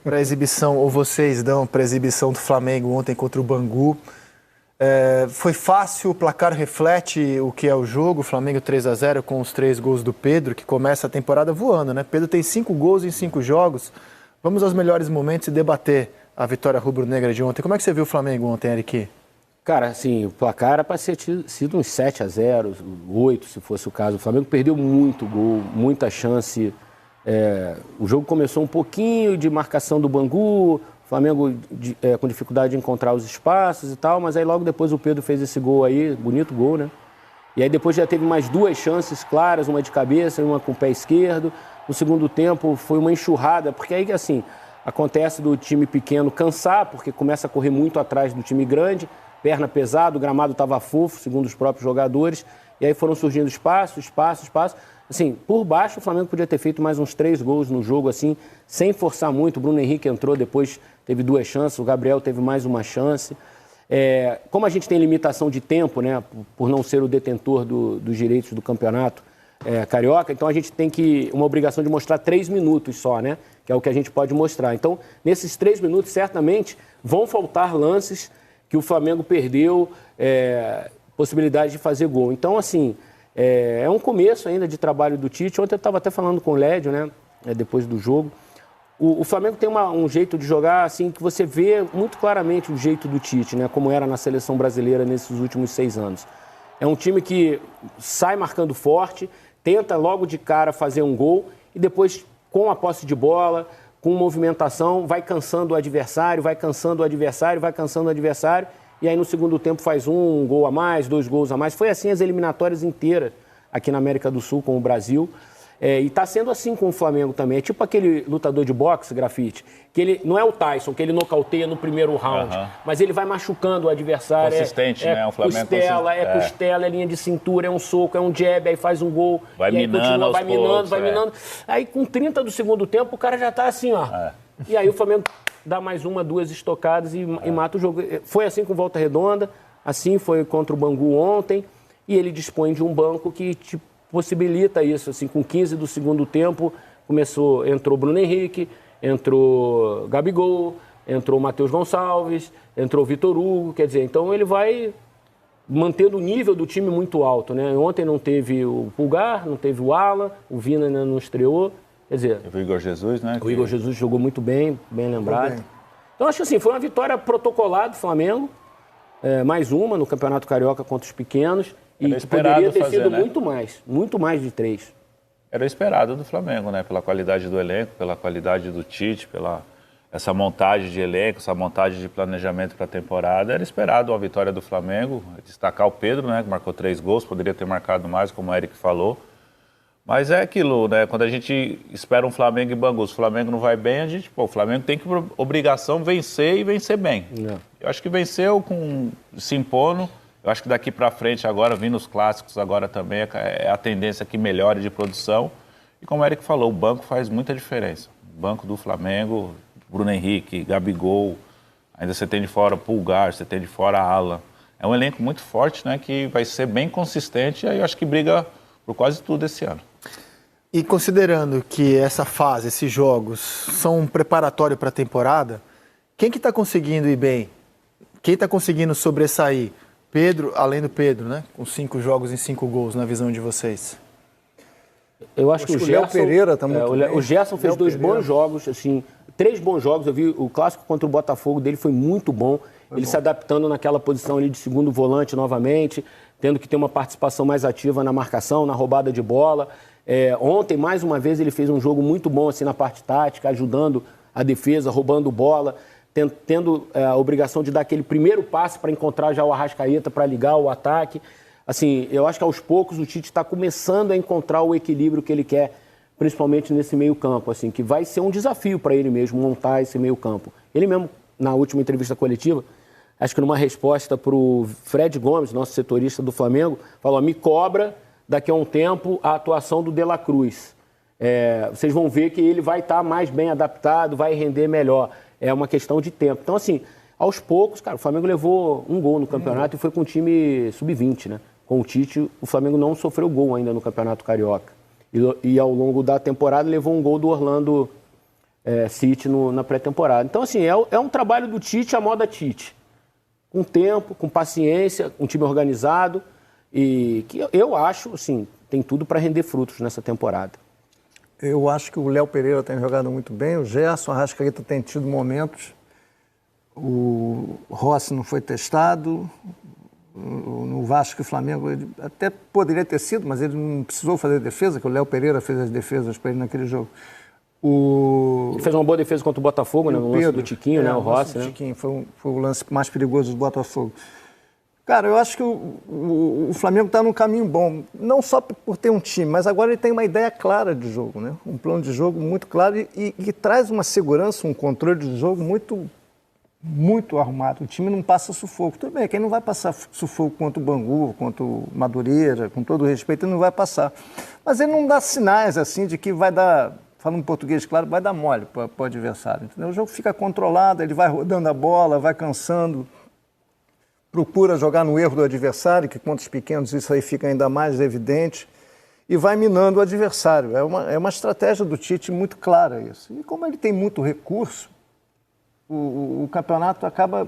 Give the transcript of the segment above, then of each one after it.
Para exibição, ou vocês dão para exibição do Flamengo ontem contra o Bangu. Foi fácil, o placar reflete o que é o jogo. O Flamengo 3-0 com os 3 gols do Pedro, que começa a temporada voando, né? Pedro tem 5 gols em 5 jogos. Vamos aos melhores momentos e debater a vitória rubro-negra de ontem. Como é que você viu o Flamengo ontem, Eric? Cara, assim, o placar era para ser sido uns 7-0, 8, se fosse o caso. O Flamengo perdeu muito gol, muita chance. O jogo começou um pouquinho de marcação do Bangu, o Flamengo com dificuldade de encontrar os espaços e tal, mas aí logo depois o Pedro fez esse gol aí, bonito gol, né? E aí depois já teve mais 2 chances claras, uma de cabeça e uma com o pé esquerdo. No segundo tempo foi uma enxurrada, porque aí, assim, acontece do time pequeno cansar, porque começa a correr muito atrás do time grande, perna pesada, o gramado estava fofo, segundo os próprios jogadores, e aí foram surgindo espaço. Assim, por baixo o Flamengo podia ter feito mais uns 3 gols no jogo, assim, sem forçar muito. O Bruno Henrique entrou, depois teve 2 chances, o Gabriel teve mais uma chance. Como a gente tem limitação de tempo, né, por não ser o detentor dos direitos do campeonato carioca, então a gente tem uma obrigação de mostrar 3 minutos só, né, que é o que a gente pode mostrar. Então, nesses 3 minutos, certamente, vão faltar lances que o Flamengo perdeu possibilidade de fazer gol. Então, assim, é um começo ainda de trabalho do Tite. Ontem eu estava até falando com o Lédio, né, depois do jogo. O Flamengo tem um jeito de jogar, assim, que você vê muito claramente o jeito do Tite, né, como era na seleção brasileira nesses últimos 6 anos. É um time que sai marcando forte, tenta logo de cara fazer um gol e depois, com a posse de bola, com movimentação, vai cansando o adversário, e aí no segundo tempo faz um gol a mais, 2 gols a mais. Foi assim as eliminatórias inteiras aqui na América do Sul com o Brasil. E está sendo assim com o Flamengo também. É tipo aquele lutador de boxe, Grafite, que ele não é o Tyson, que ele nocauteia no primeiro round, mas ele vai machucando o adversário. Consistente, né? O Flamengo costela, é linha de cintura, é um soco, é um jab, aí faz um gol. Vai minando, vai minando. Aí com 30 do segundo tempo o cara já está assim, ó. E aí o Flamengo dá mais 1, 2 estocadas e mata o jogo. Foi assim com Volta Redonda, assim foi contra o Bangu ontem, e ele dispõe de um banco que possibilita isso, assim, com 15 do segundo tempo, entrou Bruno Henrique, entrou Gabigol, entrou Matheus Gonçalves, entrou Vitor Hugo, quer dizer, então ele vai mantendo o nível do time muito alto, né? Ontem não teve o Pulgar, não teve o Alan, o Vina ainda não estreou, quer dizer... O Igor Jesus, né? O Igor Jesus jogou muito bem lembrado. Então, acho que assim, foi uma vitória protocolada do Flamengo, mais uma no Campeonato Carioca contra os pequenos, e que poderia ter sido, né, muito mais de 3. Era o esperado do Flamengo, né? Pela qualidade do elenco, pela qualidade do Tite, essa montagem de elenco, essa montagem de planejamento para a temporada. Era esperado a vitória do Flamengo, destacar o Pedro, né? Que marcou 3 gols, poderia ter marcado mais, como o Eric falou. Mas é aquilo, né? Quando a gente espera um Flamengo e Bangu, se o Flamengo não vai bem, o Flamengo tem que, por obrigação, vencer e vencer bem. Eu acho que venceu se impondo. Eu acho que daqui para frente, agora, vindo os clássicos, agora também é a tendência que melhore de produção. E como o Eric falou, o banco faz muita diferença. O banco do Flamengo, Bruno Henrique, Gabigol, ainda você tem de fora Pulgar, você tem de fora Alan. É um elenco muito forte, né, que vai ser bem consistente e aí eu acho que briga por quase tudo esse ano. E considerando que essa fase, esses jogos, são um preparatório para a temporada, quem que está conseguindo ir bem? Quem está conseguindo sobressair? Pedro, além do Pedro, né? Com 5 jogos em 5 gols, na visão de vocês. Eu acho que o Gerson... Léo Pereira tá muito bem. O Gerson fez 2 bons jogos, assim, 3 bons jogos. Eu vi o clássico contra o Botafogo dele, foi muito bom. Se adaptando naquela posição ali de segundo volante novamente, tendo que ter uma participação mais ativa na marcação, na roubada de bola. Ontem, mais uma vez, ele fez um jogo muito bom assim, na parte tática, ajudando a defesa, roubando bola, tendo a obrigação de dar aquele primeiro passe para encontrar já o Arrascaeta para ligar o ataque. Assim, eu acho que aos poucos o Tite está começando a encontrar o equilíbrio que ele quer, principalmente nesse meio-campo, assim, que vai ser um desafio para ele mesmo montar esse meio-campo. Ele mesmo, na última entrevista coletiva, acho que numa resposta para o Fred Gomes, nosso setorista do Flamengo, falou: me cobra daqui a um tempo a atuação do De La Cruz. Vocês vão ver que ele vai estar mais bem adaptado, vai render melhor. É uma questão de tempo. Então, assim, aos poucos, cara, o Flamengo levou 1 gol no campeonato e foi com o time sub-20, né? Com o Tite, o Flamengo não sofreu gol ainda no Campeonato Carioca. E ao longo da temporada levou 1 gol do Orlando City na pré-temporada. Então, assim, é um trabalho do Tite à moda Tite. Com tempo, com paciência, um time organizado e que eu acho, assim, tem tudo para render frutos nessa temporada. Eu acho que o Léo Pereira tem jogado muito bem, o Gerson, a Arrascaeta tem tido momentos, o Rossi não foi testado, no Vasco e Flamengo ele até poderia ter sido, mas ele não precisou fazer defesa, que o Léo Pereira fez as defesas para ele naquele jogo. Ele fez uma boa defesa contra o Botafogo, né? No lance do Tiquinho, né? O Rossi, né? Tiquinho, foi o lance mais perigoso do Botafogo. Cara, eu acho que o Flamengo está num caminho bom, não só por ter um time, mas agora ele tem uma ideia clara de jogo, né? Um plano de jogo muito claro e traz uma segurança, um controle de jogo muito arrumado. O time não passa sufoco. Tudo bem, quem não vai passar sufoco contra o Bangu, contra o Madureira, com todo o respeito, ele não vai passar. Mas ele não dá sinais, assim, de que vai dar... Falando português, claro, vai dar mole para o adversário. Entendeu? O jogo fica controlado, ele vai rodando a bola, vai cansando, procura jogar no erro do adversário, que contra os pequenos isso aí fica ainda mais evidente, e vai minando o adversário. É uma estratégia do Tite muito clara isso. E como ele tem muito recurso, o campeonato acaba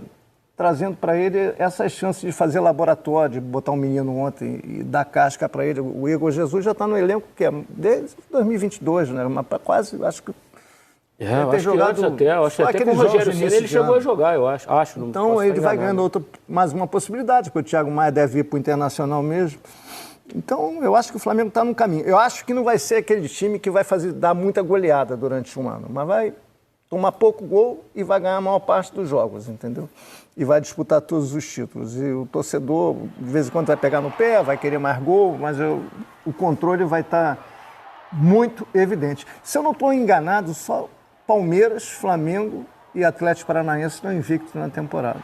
trazendo para ele essas chances de fazer laboratório, de botar um menino ontem e dar casca para ele. O Igor Jesus já está no elenco desde 2022, né? Mas quase, acho que... eu acho que antes até, com o Rogério Ceni ele chegou a jogar, eu acho. Então ele vai ganhando mais uma possibilidade, porque o Thiago Maia deve ir para o Internacional mesmo. Então eu acho que o Flamengo está no caminho. Eu acho que não vai ser aquele time que vai dar muita goleada durante um ano, mas vai tomar pouco gol e vai ganhar a maior parte dos jogos, entendeu? E vai disputar todos os títulos. E o torcedor, de vez em quando, vai pegar no pé, vai querer mais gol, mas o controle vai estar muito evidente. Se eu não estou enganado, só Palmeiras, Flamengo e Atlético Paranaense estão invictos na temporada.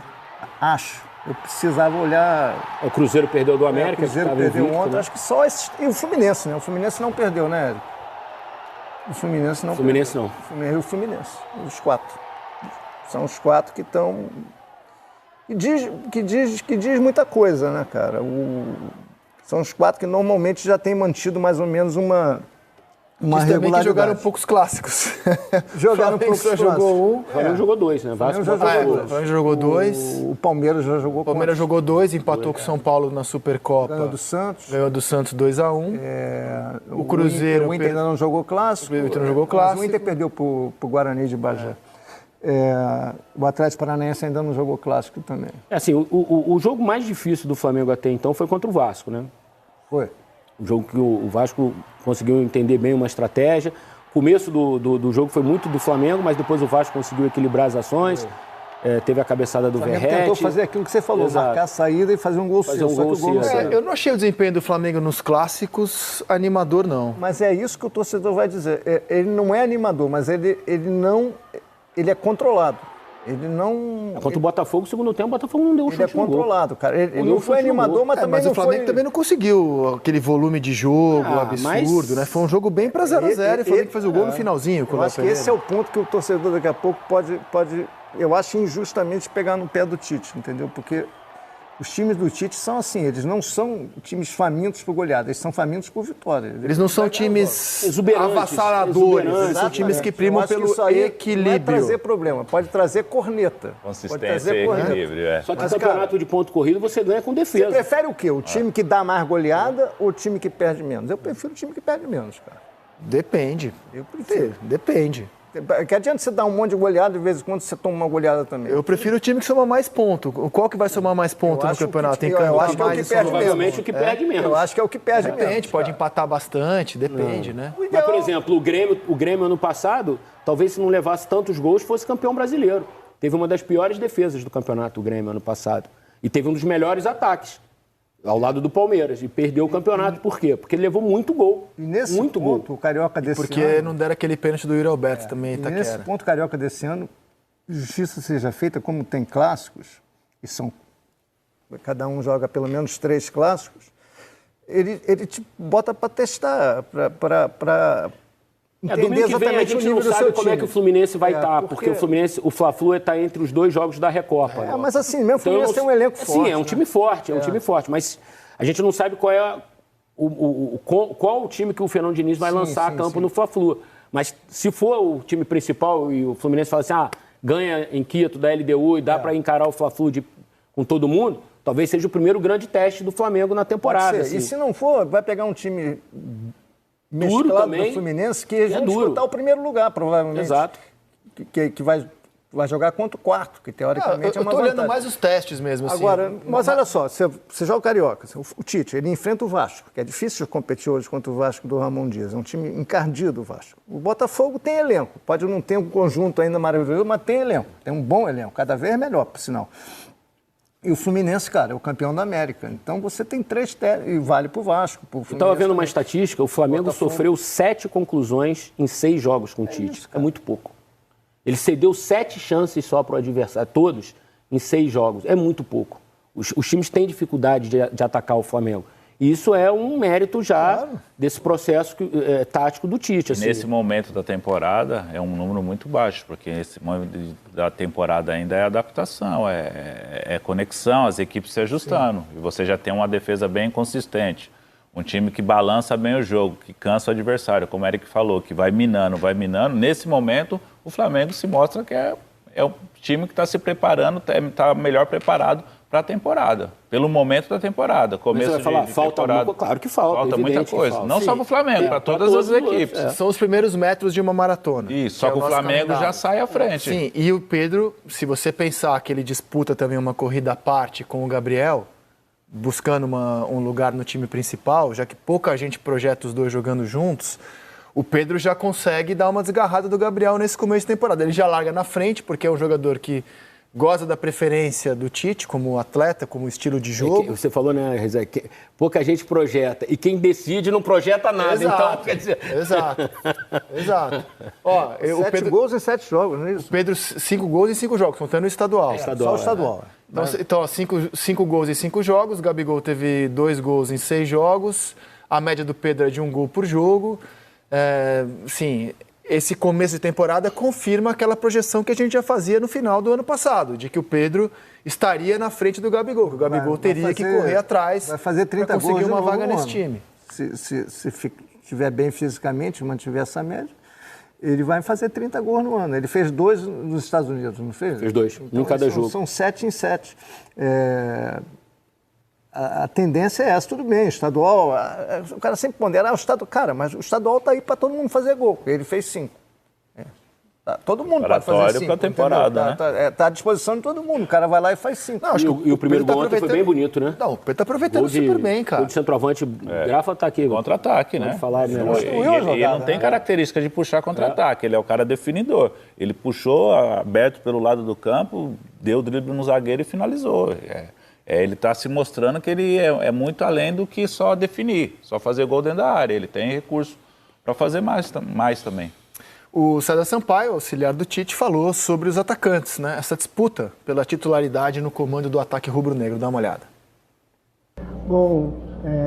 Acho. Eu precisava olhar... O Cruzeiro perdeu do América. O Cruzeiro perdeu invicto, ontem, né? Acho que só esses... E o Fluminense, né? O Fluminense não perdeu, né, Érico? O Fluminense não perdeu. Não. O Fluminense. Os 4. São os 4 que estão... Que diz muita coisa, né, cara? São os 4 que normalmente já têm mantido mais ou menos uma regularidade. Também que jogaram poucos clássicos. Jogaram poucos clássicos. Jogou um, o Flamengo jogou 2, né? Vasco já jogou 2. O Flamengo jogou 2. O Palmeiras já jogou 4. O Palmeiras jogou 2, empatou com o São Paulo na Supercopa. Ganhou do Santos. Ganhou do Santos 2-1. O Cruzeiro... O Inter ainda não jogou clássico. O Inter não jogou clássico. Mas o Inter perdeu para o Guarani de Bagé. O Atlético Paranaense ainda não jogou clássico também. Assim, o jogo mais difícil do Flamengo até então foi contra o Vasco, né? Foi. O jogo que o Vasco conseguiu entender bem uma estratégia. O começo do jogo foi muito do Flamengo, mas depois o Vasco conseguiu equilibrar as ações. Teve a cabeçada do Verratti. Tentou fazer aquilo que você falou, marcar a saída e fazer um gol cedo. Eu não achei o desempenho do Flamengo nos clássicos animador, não. Mas é isso que o torcedor vai dizer. Ele não é animador, mas ele é controlado. Ele não... Contra o Botafogo, segundo tempo, o Botafogo não deu um chute. Ele é controlado, cara. Ele não foi animador, mas também não foi... Mas o Flamengo também não conseguiu aquele volume de jogo absurdo, né? Foi um jogo bem pra 0-0 e o Flamengo fez o gol no finalzinho. Eu acho que esse é o ponto que o torcedor daqui a pouco pode, eu acho, injustamente pegar no pé do Tite, entendeu? Porque os times do Tite são assim, eles não são times famintos por goleada, eles são famintos por vitória. Eles não são times avassaladores, eles são times que primam pelo equilíbrio. Não vai trazer problema, pode trazer corneta. Consistência e equilíbrio, Só que no campeonato de ponto corrido você ganha com defesa. Você prefere o quê? O time que dá mais goleada ou o time que perde menos? Eu prefiro o time que perde menos, cara. Depende. Eu prefiro. Depende. Que adianta você dar um monte de goleada, de vez em quando você toma uma goleada também. Eu prefiro o time que soma mais ponto. Qual que vai somar mais ponto no campeonato? Eu acho que é o que perde menos. Provavelmente o que perde menos. Eu acho que é o que perde menos. Depende, pode empatar bastante, depende, né? Mas, por exemplo, o Grêmio ano passado, talvez se não levasse tantos gols, fosse campeão brasileiro. Teve uma das piores defesas do campeonato, o Grêmio, ano passado. E teve um dos melhores ataques, ao lado do Palmeiras, e perdeu o campeonato. Por quê? Porque ele levou muito gol. E nesse ponto, o Carioca desse ano... Porque não deram aquele pênalti do Yuri Alberto também, Itaquera. Nesse ponto, o Carioca desse ano, justiça seja feita, como tem clássicos, e são... Cada um joga pelo menos 3 clássicos, ele te bota para testar, para entender exatamente o nível do seu time. A gente não sabe como é que o Fluminense vai estar, porque o Fluminense, o Fla-Flu está entre os 2 jogos da Recopa. Mas assim, mesmo o Fluminense tem um elenco forte. Sim, é um time forte, um time forte, mas a gente não sabe qual é qual o time que o Fernando Diniz vai lançar a campo no Fla-Flu. Mas se for o time principal e o Fluminense fala assim, ganha em Quito, da LDU e dá para encarar o Fla-Flu com todo mundo, talvez seja o primeiro grande teste do Flamengo na temporada. Assim. E se não for, vai pegar um time duro mesclado também, do Fluminense que vão disputar o primeiro lugar, provavelmente. Exato. Que vai jogar contra o quarto, que teoricamente é uma vantagem. Eu tô olhando mais os testes mesmo. Agora, assim. mas olha só, você joga o Carioca, o Tite, ele enfrenta o Vasco, que é difícil de competir hoje contra o Vasco do Ramon Dias, é um time encardido o Vasco. O Botafogo tem elenco, pode não ter um conjunto ainda maravilhoso, mas tem elenco, tem um bom elenco, cada vez melhor, por sinal. E o Fluminense, cara, é o campeão da América. Então você tem 3 testes, e vale pro Vasco, pro Fluminense. Eu estava vendo uma estatística, o Flamengo sofreu 7 conclusões em 6 jogos com o Tite. É muito pouco. Ele cedeu 7 chances só para o adversário, todos em 6 jogos. É muito pouco. Os times têm dificuldade de atacar o Flamengo. E isso é um mérito já desse processo tático do Tite. Assim. Nesse momento da temporada é um número muito baixo, porque esse momento da temporada ainda é adaptação, é conexão, as equipes se ajustando. E você já tem uma defesa bem consistente. Um time que balança bem o jogo, que cansa o adversário, como o Eric falou, que vai minando. Nesse momento, o Flamengo se mostra que é um time que está se preparando, está melhor preparado para a temporada, pelo momento da temporada. Começo você vai falar, de falta temporada. Claro que falta. Falta muita coisa. Não Sim. só para o Flamengo, para todas as equipes. São os primeiros metros de uma maratona. Isso, só que o Flamengo já sai à frente. Sim, e o Pedro, se você pensar que ele disputa também uma corrida à parte com o Gabriel, buscando um lugar no time principal, já que pouca gente projeta os dois jogando juntos, o Pedro já consegue dar uma desgarrada do Gabriel nesse começo de temporada. Ele já larga na frente, porque é um jogador que goza da preferência do Tite como atleta, como estilo de jogo. Você falou, né, Rezé, que pouca gente projeta. E quem decide não projeta nada. Exato, então, quer dizer... Exato. Ó, 7 gols em 7 jogos, não é isso? O Pedro, 5 gols em 5 jogos, contando o estadual. Só o estadual. Então 5 gols em 5 jogos, o Gabigol teve 2 gols em 6 jogos, a média do Pedro é de 1 gol por jogo. Sim, esse começo de temporada confirma aquela projeção que a gente já fazia no final do ano passado, de que o Pedro estaria na frente do Gabigol, que o Gabigol teria que correr atrás para conseguir uma vaga nesse time. Se estiver bem fisicamente, mantiver essa média, ele vai fazer 30 gols no ano. Ele fez 2 nos Estados Unidos, não fez? Fez 2, então, em cada jogo. São 7 em 7. A tendência é essa, tudo bem, estadual, o cara sempre pondera, cara, mas o estadual está aí para todo mundo fazer gol, ele fez 5. Todo mundo pode fazer 5. Para a temporada, né? Está à disposição de todo mundo, o cara vai lá e faz 5. E o primeiro gol ontem foi bem bonito, né? Não, o Pedro está aproveitando super bem, cara. Gol de centroavante, Grafa está aqui. Contra-ataque, né? Falar melhor. Ele não tem característica de puxar contra-ataque, ele é o cara definidor. Ele puxou aberto pelo lado do campo, deu o drible no zagueiro e finalizou. Ele está se mostrando que ele é muito além do que só definir, só fazer gol dentro da área. Ele tem recurso para fazer mais também. O César Sampaio, auxiliar do Tite, falou sobre os atacantes, né? Essa disputa pela titularidade no comando do ataque rubro-negro. Dá uma olhada. Bom,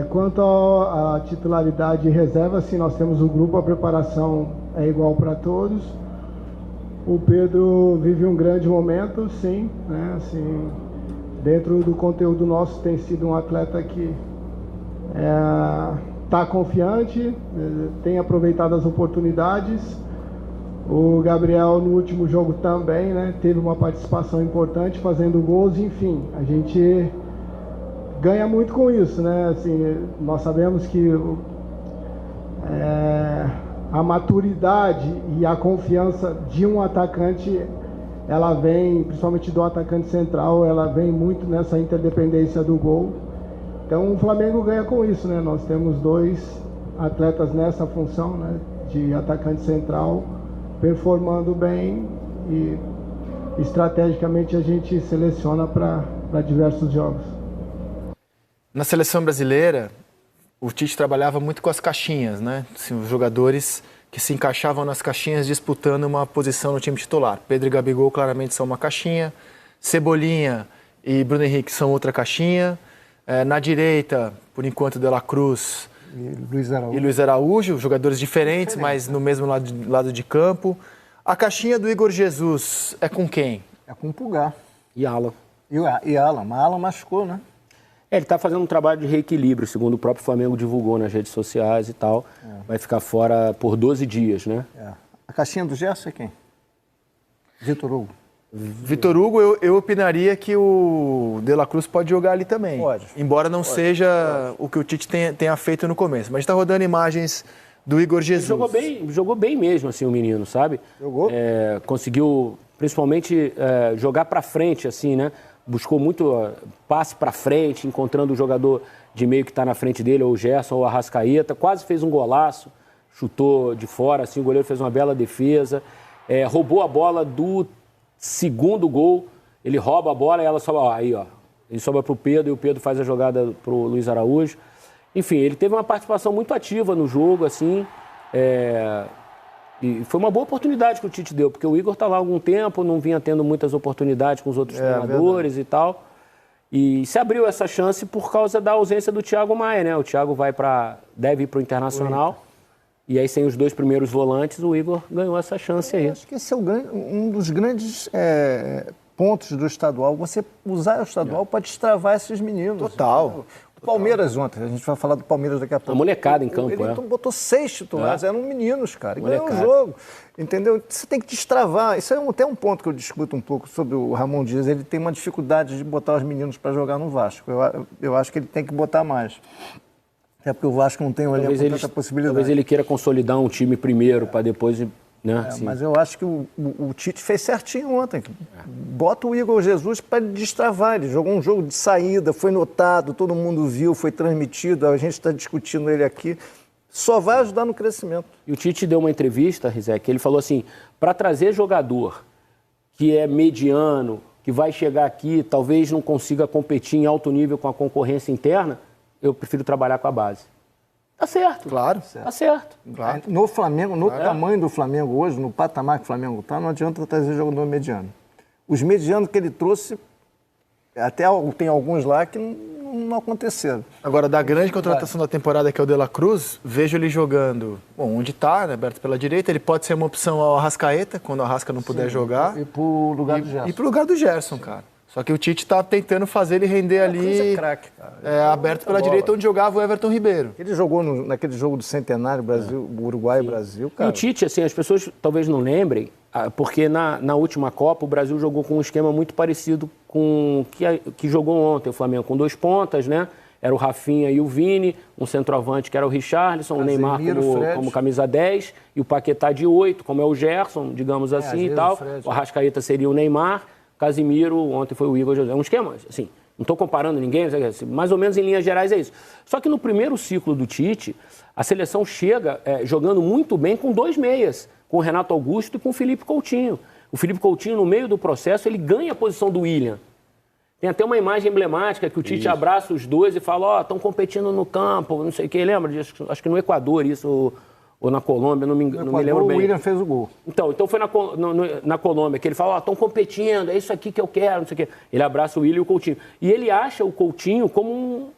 quanto à titularidade e reserva, sim, nós temos um grupo, a preparação é igual para todos. O Pedro vive um grande momento, sim, né? Assim, dentro do conteúdo nosso tem sido um atleta que está confiante, tem aproveitado as oportunidades. O Gabriel no último jogo também, né, teve uma participação importante fazendo gols, enfim, a gente ganha muito com isso, né? Assim, nós sabemos que a maturidade e a confiança de um atacante, ela vem, principalmente do atacante central, ela vem muito nessa interdependência do gol. Então o Flamengo ganha com isso, né? Nós temos 2 atletas nessa função, né, de atacante central, performando bem, e estrategicamente a gente seleciona para diversos jogos. Na seleção brasileira, o Tite trabalhava muito com as caixinhas, né? Assim, os jogadores que se encaixavam nas caixinhas disputando uma posição no time titular. Pedro e Gabigol claramente são uma caixinha, Cebolinha e Bruno Henrique são outra caixinha. Na direita, por enquanto, De La Cruz e Luiz Araújo, jogadores diferentes, mas no mesmo lado de campo. A caixinha do Igor Jesus é com quem? É com o Pulgar. E Alan. E Alan, mas Alan machucou, né? Ele está fazendo um trabalho de reequilíbrio, segundo o próprio Flamengo divulgou nas redes sociais e tal. Vai ficar fora por 12 dias, né? A caixinha do Gerson é quem? Vitor Hugo. Vitor Hugo, eu opinaria que o De La Cruz pode jogar ali também. Pode. Embora não seja o que o Tite tenha feito no começo. Mas está rodando imagens do Igor Jesus. Jogou bem mesmo, assim, o menino, sabe? Jogou? Conseguiu, principalmente, jogar para frente, assim, né? Buscou muito passe para frente, encontrando o jogador de meio que está na frente dele, ou o Gerson, ou o Arrascaeta. Quase fez um golaço, chutou de fora, assim, o goleiro fez uma bela defesa. Roubou a bola do segundo gol, ele rouba a bola e ela sobra, ele sobra para o Pedro e o Pedro faz a jogada para o Luiz Araújo. Enfim, ele teve uma participação muito ativa no jogo, assim, e foi uma boa oportunidade que o Tite deu, porque o Igor está lá há algum tempo, não vinha tendo muitas oportunidades com os outros treinadores e tal. E se abriu essa chance por causa da ausência do Thiago Maia, né? O Thiago deve ir para o Internacional. E aí, sem os dois primeiros volantes, o Igor ganhou essa chance aí. Acho que esse é um dos grandes pontos do estadual. Você usar o estadual para destravar esses meninos. Total. O Palmeiras ontem, a gente vai falar do Palmeiras daqui a pouco. A molecada em campo, Ele botou 6 titulares, eram meninos, cara. E ganhou o jogo, entendeu? Você tem que destravar. Isso é até um ponto que eu discuto um pouco sobre o Ramon Dias. Ele tem uma dificuldade de botar os meninos para jogar no Vasco. Eu acho que ele tem que botar mais. É porque o Vasco não tem um elenco com tanta possibilidade. Talvez ele queira consolidar um time primeiro para depois... Né, assim. Mas eu acho que o Tite fez certinho ontem. Bota o Igor Jesus para destravar. Ele jogou um jogo de saída, foi notado, todo mundo viu, foi transmitido, a gente está discutindo ele aqui. Só vai ajudar no crescimento. E o Tite deu uma entrevista, Rizek, ele falou assim, para trazer jogador que é mediano, que vai chegar aqui, talvez não consiga competir em alto nível com a concorrência interna, eu prefiro trabalhar com a base. Tá certo. Claro. Tá certo. Claro. No Flamengo, no tamanho do Flamengo hoje, no patamar que o Flamengo está, não adianta trazer jogador mediano. Os medianos que ele trouxe, até tem alguns lá que não aconteceram. Agora, da grande contratação da temporada, que é o De La Cruz, vejo ele jogando, onde está, né, aberto pela direita. Ele pode ser uma opção ao Arrascaeta, quando o Arrasca não puder jogar. E pro lugar do Gerson. E pro lugar do Gerson, cara. Só que o Tite tá tentando fazer ele render ali, craque, cara. aberto pela direita, onde jogava o Everton Ribeiro. Ele jogou naquele jogo do Centenário, Brasil, Uruguai e Brasil, cara. E o Tite, assim, as pessoas talvez não lembrem, porque na última Copa o Brasil jogou com um esquema muito parecido com o que jogou ontem o Flamengo, com 2 pontas, né? Era o Rafinha e o Vini, um centroavante que era o Richarlison, o Neymar como camisa 10 e o Paquetá de 8, como é o Gerson, digamos assim e tal. O Arrascaeta seria o Neymar. Casimiro, ontem foi o Igor Jesus. É um esquema, assim, não estou comparando ninguém, mais ou menos em linhas gerais é isso. Só que no primeiro ciclo do Tite, a seleção chega jogando muito bem com 2 meias, com o Renato Augusto e com o Felipe Coutinho. O Felipe Coutinho, no meio do processo, ele ganha a posição do William. Tem até uma imagem emblemática que o Tite abraça os dois e fala, estão competindo no campo, não sei o que, lembra disso? Acho que no Equador isso... ou na Colômbia, não me lembro bem. O William fez o gol. Então foi na Colômbia que ele fala, estão competindo, é isso aqui que eu quero, não sei o quê. Ele abraça o William e o Coutinho. E ele acha o Coutinho como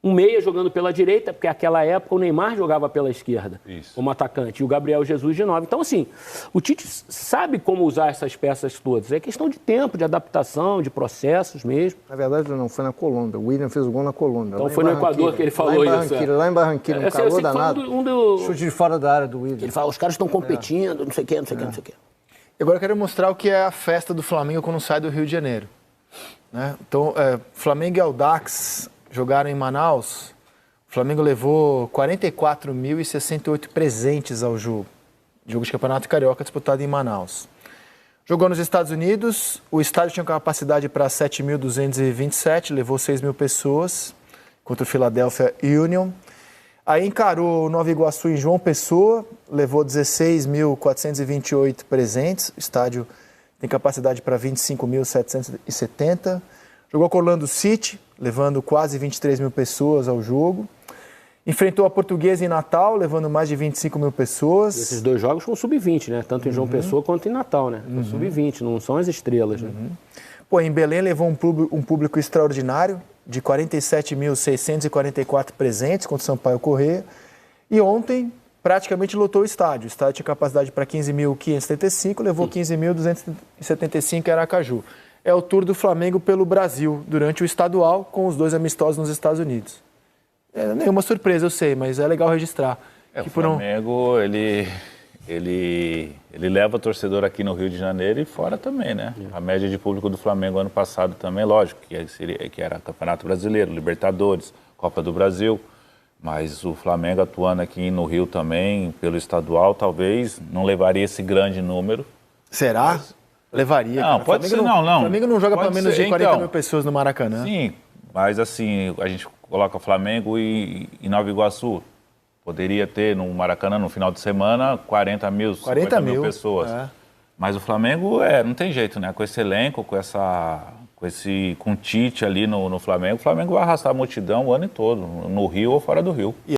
um meia jogando pela direita, porque naquela época o Neymar jogava pela esquerda, como atacante, e o Gabriel Jesus de 9. Então, assim, o Tite sabe como usar essas peças todas. É questão de tempo, de adaptação, de processos mesmo. Na verdade, não, foi na Colômbia. O William fez o gol na Colômbia. Então foi no Equador que ele falou isso. Lá em Barranquilla, um calor danado. Chute de fora da área do William. Ele fala, os caras estão competindo, não sei o quê, não sei o quê, não sei o quê. E agora eu quero mostrar o que é a festa do Flamengo quando sai do Rio de Janeiro. Né? Então, Flamengo e Audax jogaram em Manaus. O Flamengo levou 44.068 presentes ao jogo. Jogo de Campeonato Carioca disputado em Manaus. Jogou nos Estados Unidos, o estádio tinha capacidade para 7.227, levou 6.000 pessoas, contra o Philadelphia Union. Aí encarou o Nova Iguaçu em João Pessoa, levou 16.428 presentes, o estádio tem capacidade para 25.770. Jogou com o Orlando City, levando quase 23.000 pessoas ao jogo. Enfrentou a Portuguesa em Natal, levando mais de 25.000 pessoas. E esses 2 jogos com sub-20, né? Tanto em João Pessoa quanto em Natal, né? Sub-20, não são as estrelas, né? Pô, em Belém levou um público extraordinário, de 47.644 presentes contra o Sampaio Corrêa. E ontem praticamente lotou o estádio. O estádio tinha capacidade para 15.575, levou 15.275 em Aracaju. é o tour do Flamengo pelo Brasil, durante o estadual, com os 2 amistosos nos Estados Unidos. É nenhuma surpresa, eu sei, mas é legal registrar. O Flamengo, ele leva o torcedor aqui no Rio de Janeiro e fora também, né? A média de público do Flamengo ano passado também, lógico, que era Campeonato Brasileiro, Libertadores, Copa do Brasil. Mas o Flamengo atuando aqui no Rio também, pelo estadual, talvez não levaria esse grande número. Será? Mas... Levaria. Não, pode ser, não. O Flamengo não joga para menos de 40 mil pessoas no Maracanã. Sim, mas assim, a gente coloca Flamengo e Nova Iguaçu. Poderia ter no Maracanã, no final de semana, 40 mil, 50 mil pessoas. É. Mas o Flamengo, não tem jeito, né? Com esse elenco, com o Tite ali no Flamengo, o Flamengo vai arrastar a multidão o ano todo, no Rio ou fora do Rio.